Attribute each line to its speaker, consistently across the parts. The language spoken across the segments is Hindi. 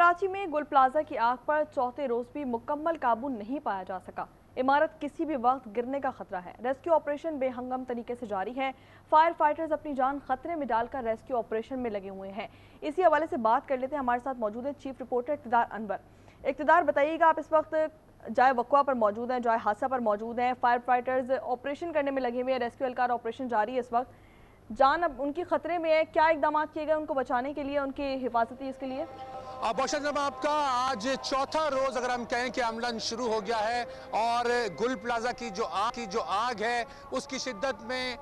Speaker 1: कराची में गुल प्लाजा की आग पर चौथे रोज भी मुकम्मल काबू नहीं पाया जा सका। इमारत किसी भी वक्त गिरने का खतरा है। रेस्क्यू ऑपरेशन बेहंगम तरीके से जारी है। फायर फाइटर्स अपनी जान खतरे में डालकर रेस्क्यू ऑपरेशन में लगे हुए हैं। इसी हवाले से बात कर लेते हैं। हमारे साथ मौजूद है चीफ रिपोर्टर इक़्तिदार अनवर। इक़्तिदार, बताइएगा, आप इस वक्त जाए वक़्वा पर मौजूद हैं, जाए हादसा पर मौजूद हैं। फायर फाइटर्स ऑपरेशन करने में लगे हुए हैं, रेस्क्यू एहलकार ऑपरेशन जारी है। इस वक्त जान अब उनकी खतरे में है। क्या इकदाम किए गए उनको बचाने के लिए, उनकी हिफाजती इसके लिए?
Speaker 2: बहुत जनाब, आपका आज चौथा रोज अगर हम कहें कि अमलन शुरू हो गया है और गुल प्लाजा की जो आग है उसकी शिद्दत में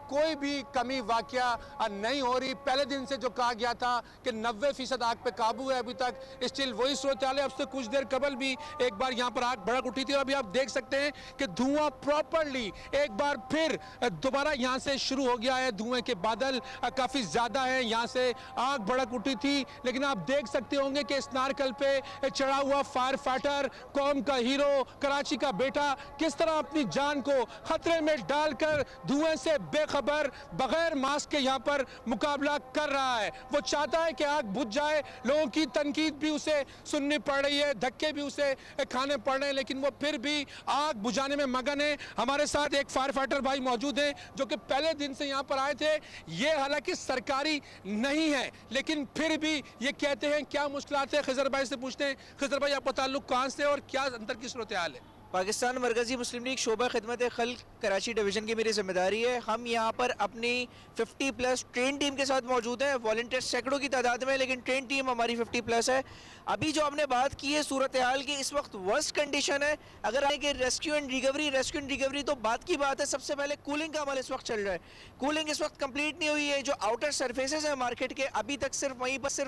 Speaker 2: कोई भी कमी वाकया नहीं हो रही। पहले दिन से जो कहा गया था कि 90% आग पे काबू है, अभी तक स्टिल वही सूरत हाल है। अब से कुछ देर कबल भी एक बार यहाँ पर आग भड़क उठी थी और अभी आप देख सकते हैं कि धुआं प्रॉपरली एक बार फिर दोबारा यहाँ से शुरू हो गया है। धुएं के बादल काफी ज्यादा है, यहाँ से आग भड़क उठी थी, लेकिन आप देख सकते हो कि इस नारकल पे चढ़ा हुआ फायर फाइटर, कौम का हीरो, कराची का बेटा, किस तरह अपनी जान को खतरे में डालकर धुएं से बेखबर बगैर मास्क के यहाँ पर मुकाबला कर रहा है। वो चाहता है कि आग बुझ जाए। लोगों की तनकीद भी उसे सुननी पड़ रही है, धक्के भी उसे खाने पड़ रहे हैं, लेकिन वो फिर भी आग बुझाने में मगन है। हमारे साथ एक फायर फाइटर भाई मौजूद हैं जो कि पहले दिन से यहाँ पर आए थे। ये हालांकि सरकारी नहीं है, लेकिन फिर भी ये कहते हैं क्या मुश्किलात है। खिजर भाई से पूछते हैं। खिजर भाई, आपका ताल्लुक कहाँ से और क्या अंदर की सूरत हाल है?
Speaker 3: पाकिस्तान मरकज़ी मुस्लिम लीग शोबा खिदमत खल्क कराची डिवीज़न की मेरी जिम्मेदारी है। हम यहाँ पर अपनी 50+ ट्रेन टीम के साथ मौजूद हैं। वॉलंटियर सैकड़ों की तादाद में, लेकिन ट्रेन टीम हमारी 50+ है। अभी जो आपने बात की है सूरत हाल की, इस वक्त वर्स्ट कंडीशन है। अगर आए कि रेस्क्यू एंड रिकवरी तो बात की बात है। सबसे पहले कूलिंग का अमल इस वक्त चल रहा है। कूलिंग इस वक्त कंप्लीट नहीं हुई है। जो आउटर सरफेसेज है मार्केट के, अभी तक सिर्फ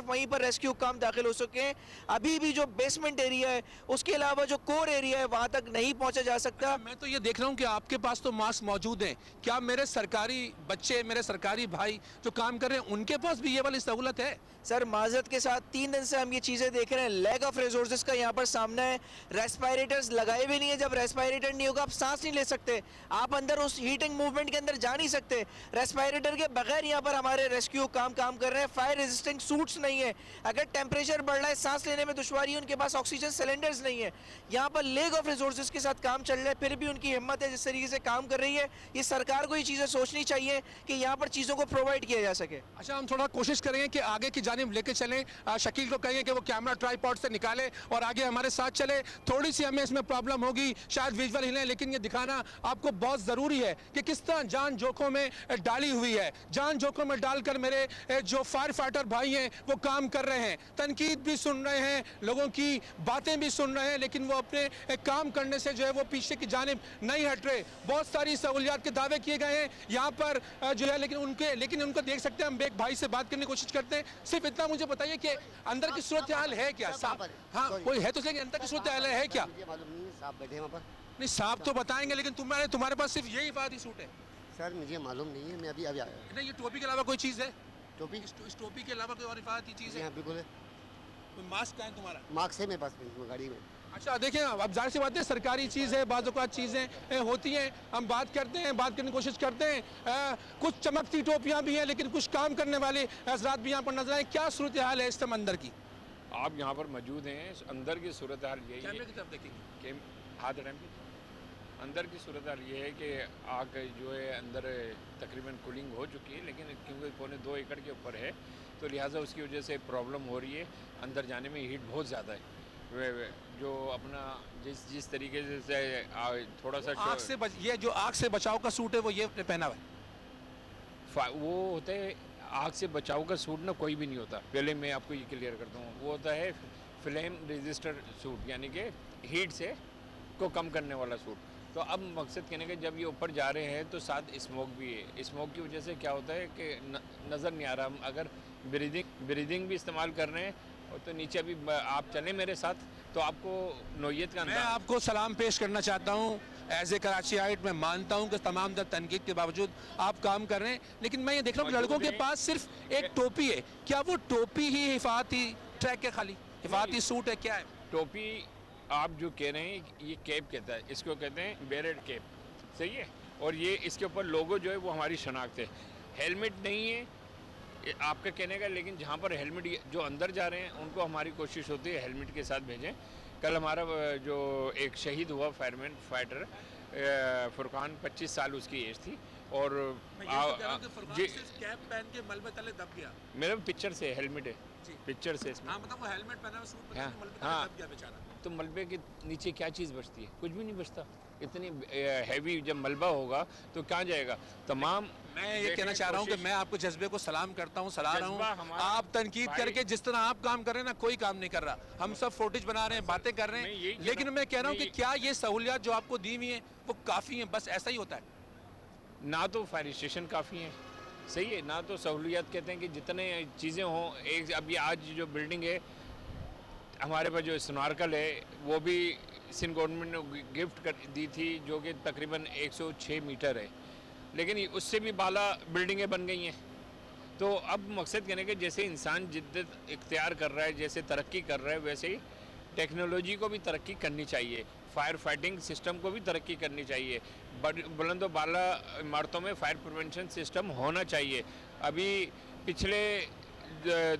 Speaker 3: वहीं पर रेस्क्यू काम दाखिल हो सके हैं। अभी भी जो बेसमेंट एरिया है, उसके अलावा जो कोर एरिया है, वहाँ तक नहीं पहुंचा जा सकता।
Speaker 2: मैं तो ये देख रहा हूँ कि आपके पास तो मास्क मौजूद हैं। क्या मेरे सरकारी बच्चे, मेरे सरकारी भाई जो काम कर रहे हैं, उनके पास भी ये वाली सहूलत है?
Speaker 3: सर, माजरत के साथ 3 दिन से हम ये चीज़ें देख रहे हैं। लैग ऑफ रिसोर्सेज का यहाँ पर सामना है। रेस्पायरेटर्स लगाए भी नहीं है। जब रेस्पायरेटर नहीं होगा, आप सांस नहीं ले सकते, आप अंदर उस हीटिंग मूवमेंट के अंदर जा नहीं सकते। रेस्पायरेटर के बगैर यहाँ पर हमारे रेस्क्यू काम कर रहे हैं। फायर रेजिस्टेंट सूट्स नहीं है। अगर टेम्परेचर बढ़ रहा है, सांस लेने में दुश्वारी है, उनके पास ऑक्सीजन सिलेंडर्स नहीं है। यहाँ पर लेग ऑफ रिसोर्सेज के साथ काम चल रहा है, फिर भी उनकी हिम्मत है जिस तरीके से काम कर रही है। ये सरकार को ये चीज़ें सोचनी चाहिए कि यहाँ पर चीज़ों को प्रोवाइड किया जा सके।
Speaker 2: अच्छा, हम थोड़ा कोशिश करेंगे कि आगे की जानिब लेके चलें। शकील को कहेंगे कि वो कैमरा ट्राइपॉड से निकाले और आगे हमारे साथ चले। थोड़ी सी हमें इसमें प्रॉब्लम होगी, शायद विजुअल हिलें, लेकिन ये दिखाना आपको बहुत ज़रूरी है कि किस तरह जान जोखों में डाली हुई है। जान जोखों में डालकर मेरे जो फायर फाइटर भाई हैं वो काम कर रहे हैं। तनकीद भी सुन रहे हैं, लोगों की बातें भी सुन रहे हैं, लेकिन वो अपने काम करने से जो है वो पीछे की जानिब नहीं हट रहे। बहुत सारी सहूलियात के दावे किए गए हैं यहाँ पर जो है, लेकिन उनको देख सकते हैं। हम एक भाई से बात करने की कोशिश करते हैं। सिर्फ इतना मुझे बताइए कि अंदर की सूरत हाल है क्या? साहब, हाँ कोई है तो, लेकिन अंदर की सूरत हाल है क्या?
Speaker 4: मालूम नहीं है, साहब बैठे वहाँ पर।
Speaker 2: नहीं, साहब तो बताएंगे, लेकिन तुम्हारे पास सिर्फ यही हिफाजती सूट है?
Speaker 4: सर मुझे मालूम नहीं है, मैं अभी आया।
Speaker 2: नहीं, ये टोपी के अलावा कोई चीज़ है?
Speaker 4: टोपी?
Speaker 2: इस टोपी के अलावा कोई और हिफाजती चीज़ है?
Speaker 4: हाँ बिल्कुल है।
Speaker 2: कोई मास्क का है तुम्हारा?
Speaker 4: मार्क्स है मेरे पास गाड़ी में।
Speaker 2: अच्छा, देखिए, अब जाहिर सी बात है, सरकारी चीज़ है, बाज़ औक़ात चीज़ें होती हैं, हम बात करते हैं, बात करने की कोशिश करते हैं। कुछ चमकती टोपियाँ भी हैं, लेकिन कुछ काम करने वाले हज़रात भी यहाँ पर नजर आए। क्या सूरत हाल है इस समय अंदर की?
Speaker 5: आप यहाँ पर मौजूद हैं। अंदर की सूरत हाल यही है
Speaker 2: कैमरे की तरफ देखेंगे
Speaker 5: कि हाथ टाइम अंदर की सूरत हाल ये है कि आग जो है अंदर तकरीबन कूलिंग हो चुकी है, लेकिन क्योंकि 1.25 एकड़ के ऊपर है तो लिहाजा उसकी वजह से प्रॉब्लम हो रही है। अंदर जाने में हीट बहुत ज़्यादा है। जो अपना जिस तरीके से थोड़ा सा
Speaker 2: आग से ये जो आग से बचाव का सूट है वो ये पहना हुआ है?
Speaker 5: वो होता है आग से बचाव का सूट ना, कोई भी नहीं होता। पहले मैं आपको ये क्लियर करता हूँ। वो होता है फ्लेम रेजिस्टर सूट, यानी कि हीट से को कम करने वाला सूट। तो अब मकसद कहने का, जब ये ऊपर जा रहे हैं तो साथ स्मोक भी है। स्मोक की वजह से क्या होता है कि नज़र नहीं आ रहा। हम अगर ब्रीदिंग भी इस्तेमाल कर रहे हैं और तो नीचे अभी आप चलें मेरे साथ तो आपको नोयत का
Speaker 2: मैं आपको सलाम पेश करना चाहता हूँ। एज ए कराचीआइट मैं मानता हूँ कि तमाम दर तनकीद के बावजूद आप काम कर रहे हैं, लेकिन मैं ये देख रहा हूँ कि लड़कों के पास सिर्फ एक टोपी है। क्या वो टोपी ही हिफाजती ट्रैक के खाली हिफाजती सूट है, क्या है?
Speaker 5: टोपी आप जो कह रहे हैं ये कैप कहता है, इसको कहते हैं बेरेट कैप, सही है। और ये इसके ऊपर लोगो जो है वो हमारी शनाख्त है। हेलमेट नहीं है, ये आपका कहने का, लेकिन जहाँ पर हेलमेट जो अंदर जा रहे हैं उनको हमारी कोशिश होती है हेलमेट के साथ भेजें। कल हमारा जो एक शहीद हुआ फायरमैन फाइटर फुरकान, 25 साल उसकी एज थी, और जी
Speaker 6: कैप पहन के मलबे तले दब गया।
Speaker 5: मेरा पिक्चर से हेलमेट है,
Speaker 6: जी।
Speaker 5: पिक्चर से इसमें।
Speaker 6: हाँ मतलब वो हेलमेट पहना हुआ, सूट पहना
Speaker 5: हाँ,
Speaker 6: हुआ, मलबे तले
Speaker 5: हाँ।
Speaker 6: दब गया बेचारा।
Speaker 5: तो मलबे के नीचे क्या चीज़ बचती है? कुछ भी नहीं बचता। इतनी हैवी जब मलबा होगा तो कहाँ जाएगा? तमाम
Speaker 6: मैं ये कहना चाह रहा हूँ कि मैं आपको जज्बे को सलाम करता हूँ, सलाह रहा
Speaker 5: जज्बा
Speaker 6: हूँ।
Speaker 5: हमारा
Speaker 6: आप तनकीद
Speaker 5: भाई-
Speaker 6: करके जिस तरह आप काम कर रहे हैं ना, कोई काम नहीं कर रहा। हम सब फुटेज बना रहे हैं, बातें कर रहे
Speaker 5: मैं यही
Speaker 6: हैं,
Speaker 5: कह
Speaker 6: लेकिन
Speaker 5: रहा हूँ-
Speaker 6: मैं कह रहा हूँ
Speaker 5: मैं
Speaker 6: कि क्या ये सहूलियात जो आपको दी हुई हैं वो काफ़ी हैं? बस ऐसा ही होता है।
Speaker 5: ना तो फायर स्टेशन काफ़ी हैं, सही है, ना तो सहूलियात। कहते हैं कि जितने चीज़ें हों, एक अभी आज जो बिल्डिंग है हमारे पास, जो स्नॉर्कल है, वो भी सिंध गवर्नमेंट ने गिफ्ट कर दी थी, जो कि तकरीबन 106 मीटर है, लेकिन उससे भी बाला बिल्डिंगें बन गई हैं। तो अब मकसद कहने के, जैसे इंसान जिद्दत इख्तियार कर रहा है, जैसे तरक्की कर रहा है, वैसे ही टेक्नोलॉजी को भी तरक्की करनी चाहिए, फायर फाइटिंग सिस्टम को भी तरक्की करनी चाहिए, बुलंद बाला इमारतों में फायर प्रिवेंशन सिस्टम होना चाहिए। अभी पिछले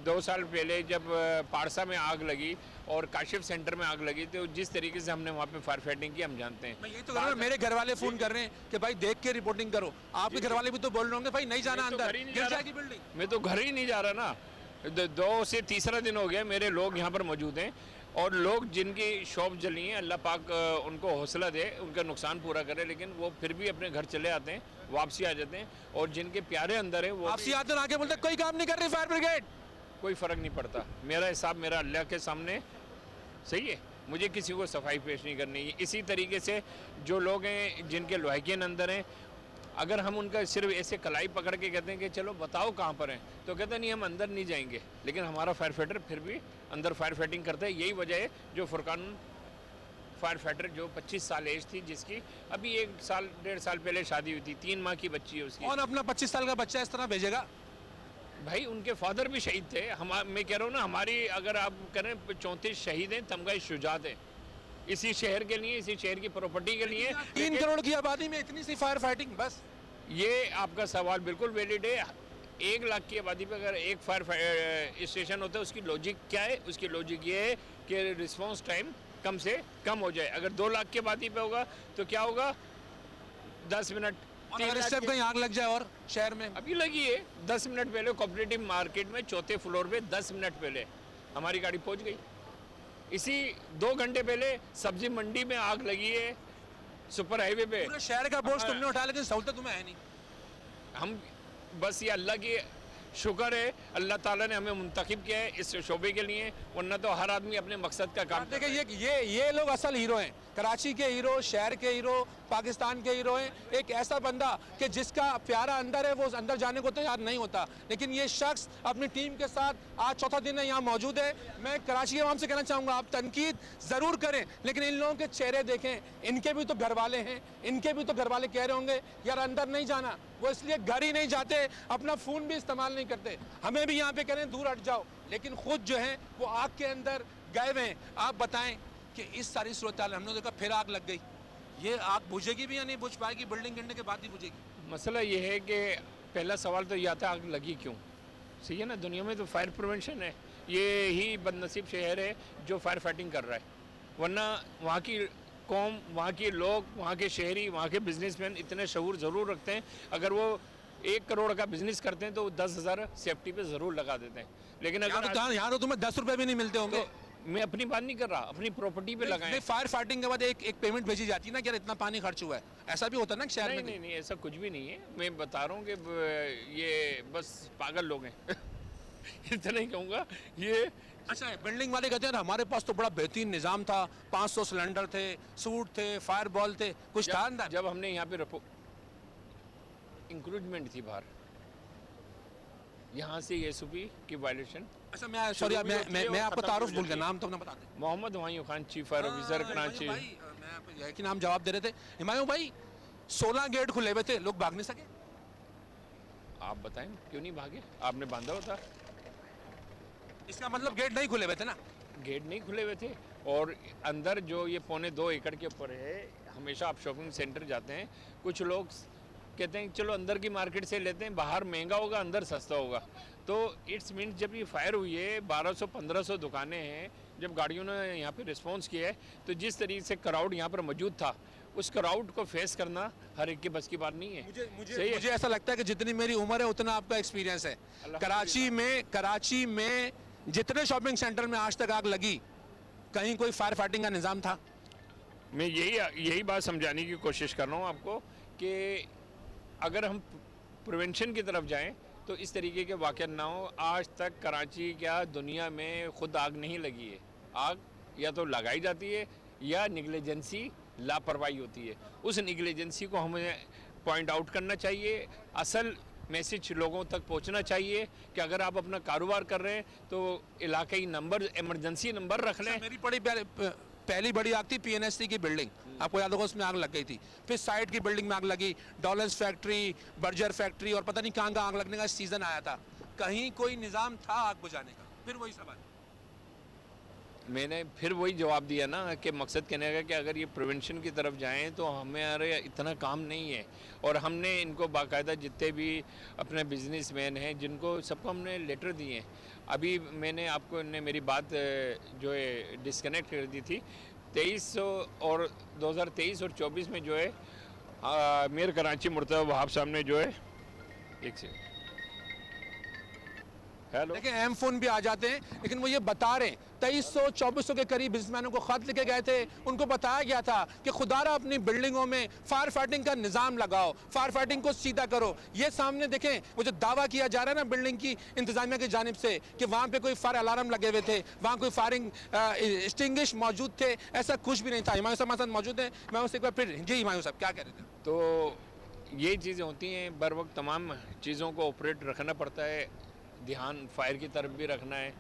Speaker 5: 2 साल पहले जब पारसा में आग लगी और काशिफ सेंटर में आग लगी, तो जिस तरीके से हमने वहाँ पे फायर फाइटिंग की हम जानते हैं।
Speaker 6: मैं यही तो कह रहा हूँ, मेरे घर वाले फोन कर रहे हैं कि भाई देख के रिपोर्टिंग करो। आपके घर वाले भी तो बोल रहे होंगे भाई नहीं जाना
Speaker 5: मैं तो
Speaker 6: अंदर,
Speaker 5: घर ही नहीं
Speaker 6: गिर
Speaker 5: जा रहा।
Speaker 6: जाएगी बिल्डिंग।
Speaker 5: मैं तो घर ही नहीं जा रहा ना। 2 से तीसरा दिन हो गया मेरे लोग यहाँ पर मौजूद हैं, और लोग जिनकी शॉप जली हैं, अल्लाह पाक उनको हौसला दे, उनका नुकसान पूरा करे, लेकिन वो फिर भी अपने घर चले आते हैं, वापसी आ जाते हैं। और जिनके प्यारे अंदर हैं वो
Speaker 6: आपसी आते आगे बोलते कोई काम नहीं कर रही फायर ब्रिगेड।
Speaker 5: कोई फ़र्क नहीं पड़ता। मेरा हिसाब मेरा अल्लाह के सामने सही है, मुझे किसी को सफाई पेश नहीं करनी है। इसी तरीके से जो लोग हैं जिनके लॉयकिन अंदर हैं, अगर हम उनका सिर्फ ऐसे कलाई पकड़ के कहते हैं कि चलो बताओ कहाँ पर हैं, तो कहते नहीं हम अंदर नहीं जाएंगे, लेकिन हमारा फायर फाइटर फिर भी अंदर फायर फाइटिंग करता है। यही वजह है जो फुरकान फायर फाइटर जो 25 साल एज थी, जिसकी अभी 1 साल 1.5 साल पहले शादी हुई थी, 3 माह की बच्ची है उसकी।
Speaker 6: कौन अपना 25 साल का बच्चा इस तरह भेजेगा?
Speaker 5: भाई उनके फादर भी शहीद थे। मैं कह रहा हूँ ना, हमारी अगर आप करें 34 शहीद हैं, तमगा शुजात हैं, इसी शहर के लिए, इसी शहर की प्रॉपर्टी के लिए।
Speaker 6: 3 करोड़ की आबादी में इतनी सी फायर फाइटिंग, बस।
Speaker 5: ये आपका सवाल बिल्कुल वैलिड है। 1 लाख की आबादी पर अगर एक फायर स्टेशन होता है, उसकी लॉजिक क्या है? उसकी लॉजिक ये है कि रिस्पॉन्स टाइम कम से कम हो जाए। अगर 2 लाख की आबादी पे होगा तो क्या होगा? 10 मिनट।
Speaker 6: और अगर इससे कहीं आग लग जाए और शहर में?
Speaker 5: अभी लगी है 10 मिनट पहले कोऑपरेटिव मार्केट में 4थे फ्लोर पे 10 मिनट पहले हमारी गाड़ी पहुंच गई। इसी 2 घंटे पहले सब्जी मंडी में आग लगी है, सुपर हाईवे पे।
Speaker 6: पूरे शहर का बोझ तुमने उठाया, लेकिन सहूलत तुम्हें है नहीं।
Speaker 5: हम बस ये अल्लाह की शुक्र है, अल्लाह ताला ने हमें मुंतखब किया है इस शोबे के लिए, वरना तो हर आदमी अपने मकसद का काम
Speaker 6: देखिए ये लोग असल हीरो हैं, कराची के हीरो, शहर के हीरो, पाकिस्तान के हीरो हैं। एक ऐसा बंदा कि जिसका प्यारा अंदर है, वो अंदर जाने को तैयार नहीं होता, लेकिन ये शख्स अपनी टीम के साथ आज 4था दिन है यहाँ मौजूद है। मैं कराची के आवाम से कहना चाहूँगा, आप तनकीद ज़रूर करें, लेकिन इन लोगों के चेहरे देखें, इनके भी तो घर वाले हैं, इनके भी तो घर वाले कह रहे होंगे यार अंदर नहीं जाना, वो इसलिए घर ही नहीं जाते, अपना फ़ोन भी इस्तेमाल नहीं करते। हमें भी यहाँ पे कह रहे हैं दूर हट जाओ, लेकिन खुद जो है वो आग के अंदर गए हुए हैं। आप बताएं कि इस सारी सूरत हाल हमने देखा, फिर आग लग गई, ये आग बुझेगी भी या नहीं बुझ पाएगी? बिल्डिंग गिरने के बाद ही बुझेगी।
Speaker 5: मसला ये है कि पहला सवाल तो ये आता है आग लगी क्यों? सही है ना, दुनिया में तो फायर प्रिवेंशन है, ये ही बदनसीब शहर है जो फायर फाइटिंग कर रहा है, वरना वहाँ की कौम, वहाँ के लोग, वहाँ के शहरी, वहाँ के बिजनेसमैन इतने शऊर ज़रूर रखते हैं। अगर वो 1 करोड़ का बिजनेस करते हैं तो 10,000 सेफ्टी पे ज़रूर लगा देते हैं। लेकिन अगर
Speaker 6: यहाँ तो तुम्हें 10 रुपए भी नहीं मिलते होंगे।
Speaker 5: मैं अपनी बात नहीं कर रहा, अपनी प्रॉपर्टी पे लगाएं।
Speaker 6: फायर फाइटिंग के बाद एक पेमेंट भेजी जाती है ना कि यार इतना पानी खर्च हुआ है, ऐसा भी होता है ना शहर में?
Speaker 5: नहीं नहीं, ऐसा कुछ भी नहीं है। मैं बता रहा हूँ कि ये बस पागल लोग हैं इतना ही कहूँगा ये।
Speaker 6: अच्छा, बिल्डिंग वाले कहते हैं हमारे पास तो बड़ा बेहतरीन निज़ाम था, 500 सिलेंडर थे, सूट थे, फायर बॉल थे, कुछ था अंदर?
Speaker 5: जब हमने यहाँ पे इंक्रूजमेंट थी बाहर, यहाँ से एसओपी की वायलेशन।
Speaker 6: अच्छा, मैं सॉरी, मैं आपको तारुफ भूल गया, नाम तो अपना बता दें।
Speaker 5: Mohammad Humayun Khan, chief fire officer Karachi.
Speaker 6: मैं यही नाम जवाब दे रहे थे। हुमायूं भाई, 16 गेट खुले हुए थे, लोग भाग नहीं सके?
Speaker 5: आप बताएं क्यों नहीं भागे? आपने बांधा होता।
Speaker 6: इसका मतलब गेट नहीं खुले हुए थे ना?
Speaker 5: गेट नहीं खुले हुए थे, और अंदर जो ये 2.25 एकड़ के ऊपर है, हमेशा आप शॉपिंग सेंटर जाते हैं, कुछ लोग कहते हैं चलो अंदर की मार्केट से लेते हैं, बाहर महंगा होगा अंदर सस्ता होगा। तो इट्स मीन जब ये फायर हुई है 1200-1500 दुकानें हैं, जब गाड़ियों ने यहाँ पे रिस्पांस किया है, तो जिस तरीके से क्राउड यहाँ पर मौजूद था, उस क्राउड को फेस करना हर एक के बस की बात नहीं है।
Speaker 6: मुझे ऐसा लगता है कि जितनी मेरी उम्र है उतना आपका एक्सपीरियंस है। कराची में जितने शॉपिंग सेंटर में आज तक आग लगी, कहीं कोई फायर फाइटिंग का निज़ाम था?
Speaker 5: मैं यही बात समझाने की कोशिश कर रहा हूँ आपको कि अगर हम प्रिवेंशन की तरफ जाएं तो इस तरीके के वाक़या ना हो। आज तक कराची क्या दुनिया में खुद आग नहीं लगी है। आग या तो लगाई जाती है या निग्लिजेंसी, लापरवाही होती है। उस निग्लिजेंसी को हमें पॉइंट आउट करना चाहिए। असल मैसेज लोगों तक पहुंचना चाहिए कि अगर आप अपना कारोबार कर रहे हैं तो इलाकाई नंबर, इमरजेंसी नंबर रख लें।
Speaker 6: मेरी पहली बड़ी आग थी पीएनएससी की बिल्डिंग, आपको याद होगा, उसमें आग लग गई थी। फिर साइड की बिल्डिंग में आग लगी, डॉलर्स फैक्ट्री, बर्जर फैक्ट्री, और पता नहीं कहाँ आग लगने का सीजन आया था। कहीं कोई निज़ाम था आग बुझाने का? फिर वही सवाल,
Speaker 5: मैंने फिर वही जवाब दिया ना कि मकसद कहने का कि अगर ये प्रिवेंशन की तरफ जाएं तो हमारे इतना काम नहीं है। और हमने इनको बाकायदा जितने भी अपने बिजनेसमैन हैं जिनको सबको हमने लेटर दिए हैं। अभी मैंने आपको ने मेरी बात जो है डिस्कनेक्ट कर दी थी। 2023 और 24 में जो है मेयर कराची मुर्तज़ा वहाब साहब ने जो है, एक सेकंड, हेलो,
Speaker 6: देखिए एम फोन भी आ जाते हैं, लेकिन वो ये बता रहे हैं 2300-2400 के करीब बिजनेसमैनों को खत लिखे गए थे। उनको बताया गया था कि खुदारा अपनी बिल्डिंगों में फायर फाइटिंग का निज़ाम लगाओ, फायर फाइटिंग को सीधा करो। ये सामने देखें वो जो दावा किया जा रहा है ना बिल्डिंग की इंतजामिया की जानिब से कि वहाँ पे कोई फायर अलार्म लगे हुए थे, वहाँ कोई फायरिंग एक्सटिंग्विश मौजूद थे, ऐसा कुछ भी नहीं था। हिमायू साहब हमारे साथ मौजूद हैं, मैं उससे एक बार फिर, जी हिमायू साहब क्या कह रहे थे?
Speaker 5: तो ये चीज़ें होती हैं, बर वक्त तमाम चीज़ों को ऑपरेट रखना पड़ता है। ध्यान फायर की तरफ भी रखना है,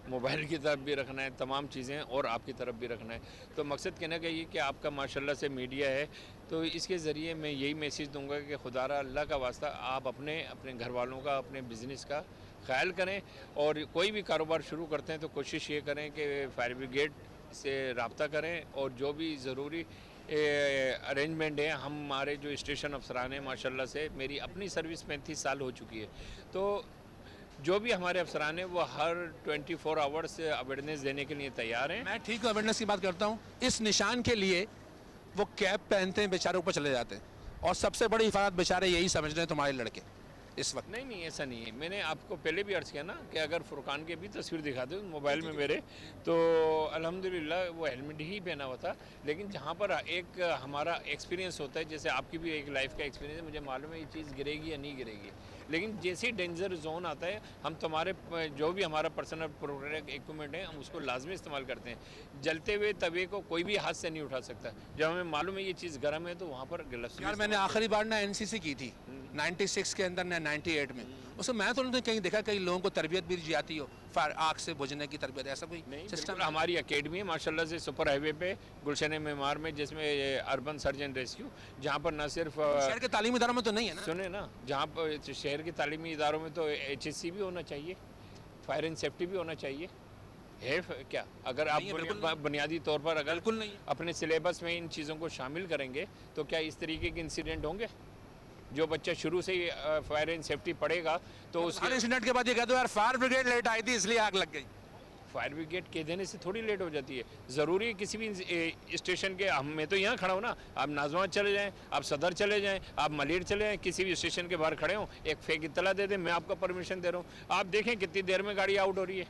Speaker 5: मोबाइल की तरफ भी रखना है, तमाम चीज़ें, और आपकी तरफ भी रखना है। तो मकसद कहना का ये कि आपका माशाल्लाह से मीडिया है, तो इसके ज़रिए मैं यही मैसेज दूंगा कि खुदारा अल्लाह का वास्ता आप अपने घर वालों का, अपने बिज़नेस का ख्याल करें। और कोई भी कारोबार शुरू करते हैं तो कोशिश ये करें कि फायर ब्रिगेड से रब्ता करें, और जो भी ज़रूरी अरेंजमेंट है, हमारे जो स्टेशन अफसरान हैं माशाल्लाह से, मेरी अपनी सर्विस 35 साल हो चुकी है, तो जो भी हमारे अफसरान हैं वो हर 24 आवर्स अवेयरनेस देने के लिए तैयार हैं।
Speaker 6: मैं ठीक अवेयरनेस की बात करता हूँ। इस निशान के लिए वो कैप पहनते हैं, बेचारे ऊपर चले जाते हैं, और सबसे बड़ी हिफाजत बेचारे यही समझ रहे हैं तुम्हारे लड़के इस वक्त।
Speaker 5: नहीं, ऐसा नहीं है। मैंने आपको पहले भी अर्ज़ किया ना कि अगर फुरकान की भी तस्वीर दिखा दो मोबाइल में मेरे, तो अल्हम्दुलिल्लाह वो हेलमेट ही पहना हुआ था। लेकिन जहाँ पर एक हमारा एक्सपीरियंस होता है, जैसे आपकी भी एक लाइफ का एक्सपीरियंस है, मुझे मालूम है ये चीज़ गिरेगी या नहीं गिरेगी, लेकिन जैसे ही डेंजर जोन आता है हम तुम्हारे जो भी हमारा पर्सनल प्रोटेक्टिव इक्विपमेंट है हम उसको लाजमी इस्तेमाल करते हैं। जलते हुए तवे को कोई भी हाथ से नहीं उठा सकता। जब हमें मालूम है ये चीज़ गर्म है तो वहाँ पर ग्लव्स।
Speaker 6: यार मैंने आखिरी बार ना एनसीसी की थी 96 के अंदर ना 98 में, उसमें मैं तो नहीं कहीं देखा कई लोगों को तरबियत भी दी जाती हो फायर आग से बुझने की तरबियत, ऐसा कोई सिस्टम?
Speaker 5: हमारी अकेडमी है माशाल्लाह से सुपर हाईवे पे गुलशन मेमार में, जिसमें अर्बन सर्च एंड रेस्क्यू, जहाँ पर न सिर्फ
Speaker 6: शहर के तालीमी इदारों में तो नहीं है ना?
Speaker 5: सुने ना, जहाँ पर शहर के तालीमी इदारों में तो HSC भी होना चाहिए, फायर एंड सेफ्टी भी होना चाहिए, है क्या? अगर आप बुनियादी तौर पर अगर
Speaker 6: बिल्कुल नहीं
Speaker 5: अपने सिलेबस में इन चीज़ों को शामिल करेंगे तो क्या इस तरीके के इंसिडेंट होंगे? जो बच्चा शुरू से ही फायर एंड सेफ्टी पढ़ेगा तो उसके
Speaker 6: इंसिडेंट के बाद ये कह दो यार फायर ब्रिगेड लेट आई थी इसलिए आग लग गई।
Speaker 5: फायर ब्रिगेड कह देने से थोड़ी लेट हो जाती है। ज़रूरी है किसी भी स्टेशन के, मैं तो यहाँ खड़ा हूँ ना, आप नाजवान चले जाएं, आप सदर चले जाएं, आप मलिर चले जाएं, किसी भी स्टेशन के बाहर खड़े हों, एक फेक इत्तला दे दें, मैं आपको परमिशन दे रहा हूँ, आप देखें कितनी देर में गाड़ी आउट हो रही है।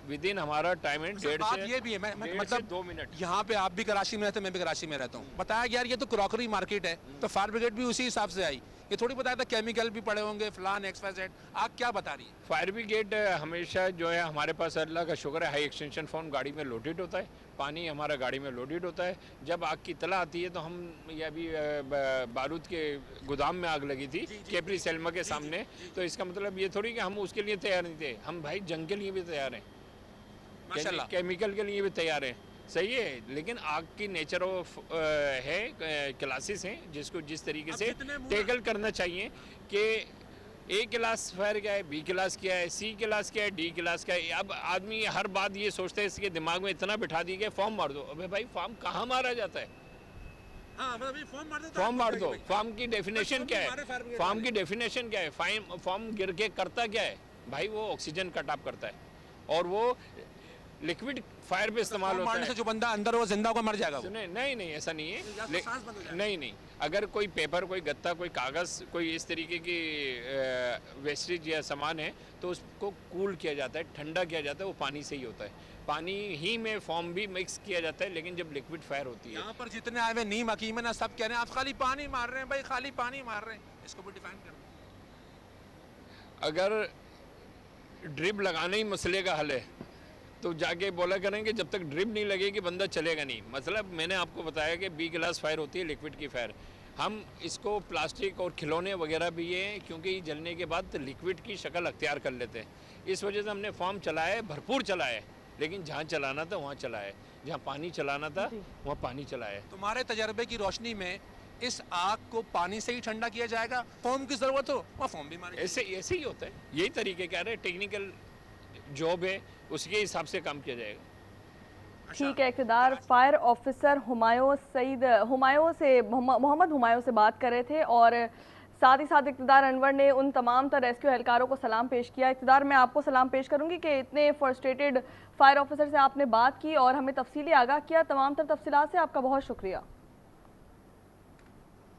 Speaker 5: विद इन हमारा टाइम एंड डेढ़ से
Speaker 6: ये भी है, मतलब
Speaker 5: 2 मिनट।
Speaker 6: यहाँ पे आप भी कराची में रहते हैं, मैं भी कराची में रहता हूँ। बताया यार ये तो क्रॉकरी मार्केट है, तो फायर ब्रिगेड भी उसी हिसाब से आई। ये थोड़ी बताया था केमिकल भी पड़े होंगे, फलान XYZ। आग क्या बता रही है?
Speaker 5: फायर ब्रिगेड हमेशा जो है हमारे पास अल्लाह का शुक्र है हाई एक्सटेंशन फोन गाड़ी में लोडेड होता है, पानी हमारा गाड़ी में लोडेड होता है। जब आग की इत्तला आती है तो हम, ये अभी बारूद के गोदाम में आग लगी थी कैपरी सेल्मा के सामने, तो इसका मतलब ये थोड़ी कि हम उसके लिए तैयार नहीं थे, हम भाई जंग के लिए भी तैयार हैं,
Speaker 6: माशाल्लाह,
Speaker 5: केमिकल के लिए भी तैयार हैं, सही है। लेकिन आग की नेचर ऑफ है, क्लासेस हैं जिसको जिस तरीके से टैकल करना चाहिए कि A क्लास फायर क्या है, B क्लास क्या है, C क्लास क्या है, D क्लास क्या है। अब आदमी हर बात ये सोचता है, इसके दिमाग में इतना बिठा दी कि फॉर्म मार दो। अबे भाई फॉर्म कहाँ मारा जाता है?
Speaker 6: हाँ मतलब ये फॉर्म मार दो
Speaker 5: फॉर्म मार दो। फॉर्म की डेफिनेशन क्या है? फॉर्म की डेफिनेशन क्या है? फॉर्म गिर के करता क्या है भाई? वो ऑक्सीजन कट ऑफ करता है और वो लिक्विड फायर पे इस्तेमाल होता
Speaker 6: मारने
Speaker 5: है।
Speaker 6: से जो बंदा अंदर वो जिंदा होकर मर जाएगा वो।
Speaker 5: सुने, नहीं नहीं ऐसा नहीं है।
Speaker 6: सांस बंद हो जाएगा।
Speaker 5: नहीं नहीं, अगर कोई पेपर, कोई गत्ता, कोई कागज़, कोई इस तरीके की वेस्टेज या सामान है तो उसको कूल किया जाता है, ठंडा किया जाता है, वो पानी से ही होता है। पानी ही में फॉर्म भी मिक्स किया जाता है, लेकिन जब लिक्विड फायर होती है।
Speaker 6: यहाँ पर जितने आए हुए नीम हकीम है ना, सब कह रहे हैं आप खाली पानी मार रहे हैं भाई, खाली पानी मार रहे हैं। इसको भी डिफाइन कर दो।
Speaker 5: अगर ड्रिप लगाना ही मसले का हल है तो जाके बोला करेंगे जब तक ड्रिप नहीं लगेगी बंदा चलेगा नहीं। मतलब मैंने आपको बताया कि बी क्लास फायर होती है, लिक्विड की फायर। हम इसको प्लास्टिक और खिलौने वगैरह भी ये क्योंकि जलने के बाद लिक्विड की शक्ल अख्तियार कर लेते हैं। इस वजह से हमने फॉर्म चलाया है, भरपूर चलाया है, लेकिन जहाँ चलाना था वहाँ चलाया है, जहाँ पानी चलाना था वहाँ पानी चलाया है।
Speaker 6: तुम्हारे तजर्बे की रोशनी में इस आग को पानी से ही ठंडा किया जाएगा? फॉर्म की जरूरत हो वहाँ फॉर्म भी मारेंगे।
Speaker 5: ऐसे ही होता है, यही तरीके क्या है, टेक्निकल जॉब है, उसके हिसाब से काम किया जाएगा।
Speaker 1: ठीक है, इक़्तिदार फायर ऑफिसर मोहम्मद हुमायूं से बात कर रहे थे और साथ ही साथ इक़्तिदार अनवर ने उन तमाम तर रेस्क्यू एहलकारों को सलाम पेश किया। इक़्तिदार, मैं आपको सलाम पेश करूंगी कि इतने फ्रस्ट्रेटेड फायर ऑफिसर से आपने बात की और हमें तफसीली आगाह किया। तमाम तर तफसीलात से आपका बहुत शुक्रिया।